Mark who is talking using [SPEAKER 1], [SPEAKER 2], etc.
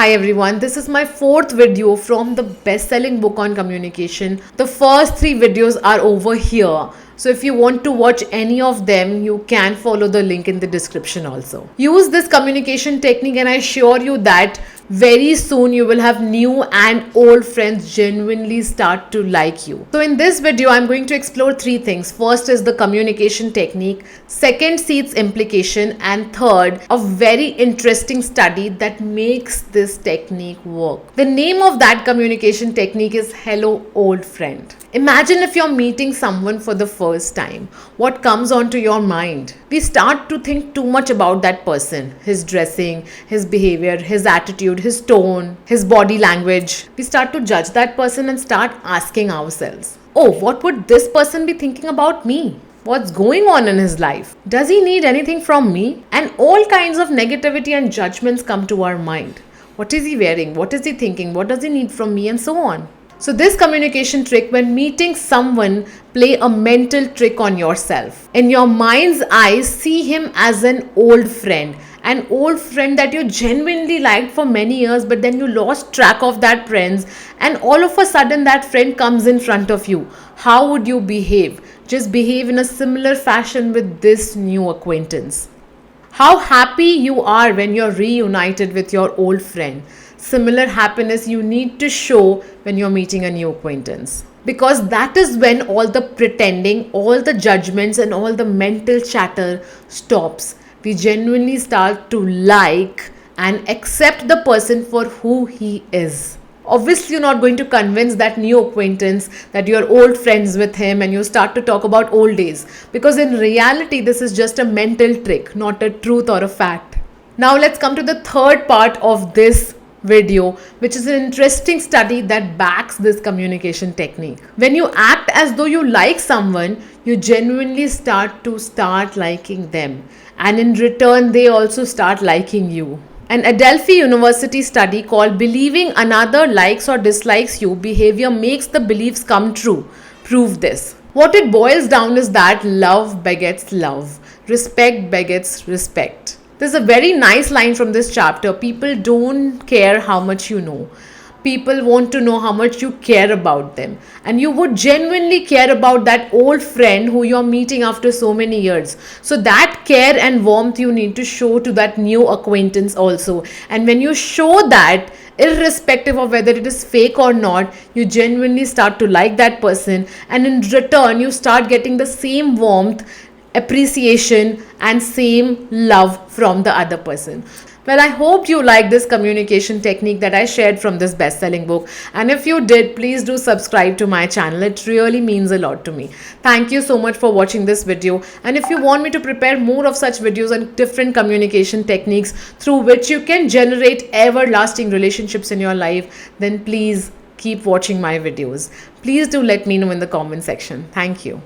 [SPEAKER 1] Hi everyone, this is my fourth video from the best-selling book on communication. The first three videos are over here. So if you want to watch any of them, you can follow the link in the description also. Use this communication technique and I assure you that very soon you will have new and old friends genuinely start to like you. So in this video, I'm going to explore three things. First is the communication technique. Second, see its implication. And third, a very interesting study that makes this technique work. The name of that communication technique is Hello Old Friend. Imagine if you're meeting someone for the first time. What comes onto your mind? We start to think too much about that person, his dressing, his behavior, his attitude, his tone, his body language. We start to judge that person and start asking ourselves, oh, what would this person be thinking about me? What's going on in his life? Does he need anything from me? And all kinds of negativity and judgments come to our mind. What is he wearing? What is he thinking? What does he need from me? And so on. So this communication trick, when meeting someone, play a mental trick on yourself. In your mind's eye, see him as an old friend that you genuinely liked for many years, but then you lost track of that friends, and all of a sudden that friend comes in front of you. How would you behave? Just behave in a similar fashion with this new acquaintance. How happy you are when you're reunited with your old friend. Similar happiness you need to show when you're meeting a new acquaintance. Because that is when all the pretending, all the judgments and all the mental chatter stops. We genuinely start to like and accept the person for who he is. Obviously, you're not going to convince that new acquaintance that you're old friends with him and you start to talk about old days. Because in reality, this is just a mental trick, not a truth or a fact. Now let's come to the third part of this video, which is an interesting study that backs this communication technique. When you act as though you like someone, you genuinely start liking them. And in return, they also start liking you. An Adelphi University study called Believing Another Likes or Dislikes You Behavior Makes the Beliefs Come True proved this. What it boils down is that love begets love. Respect begets respect. There's a very nice line from this chapter. People don't care how much you know. People want to know how much you care about them. And you would genuinely care about that old friend who you're meeting after so many years. So that care and warmth you need to show to that new acquaintance also. And when you show that, irrespective of whether it is fake or not, you genuinely start to like that person. And in return, you start getting the same warmth, appreciation and same love from the other person. Well, I hope you like this communication technique that I shared from this best-selling book. And if you did, please do subscribe to my channel. It really means a lot to me. Thank you so much for watching this video. And if you want me to prepare more of such videos on different communication techniques through which you can generate everlasting relationships in your life, then please keep watching my videos. Please do let me know in the comment section. Thank you.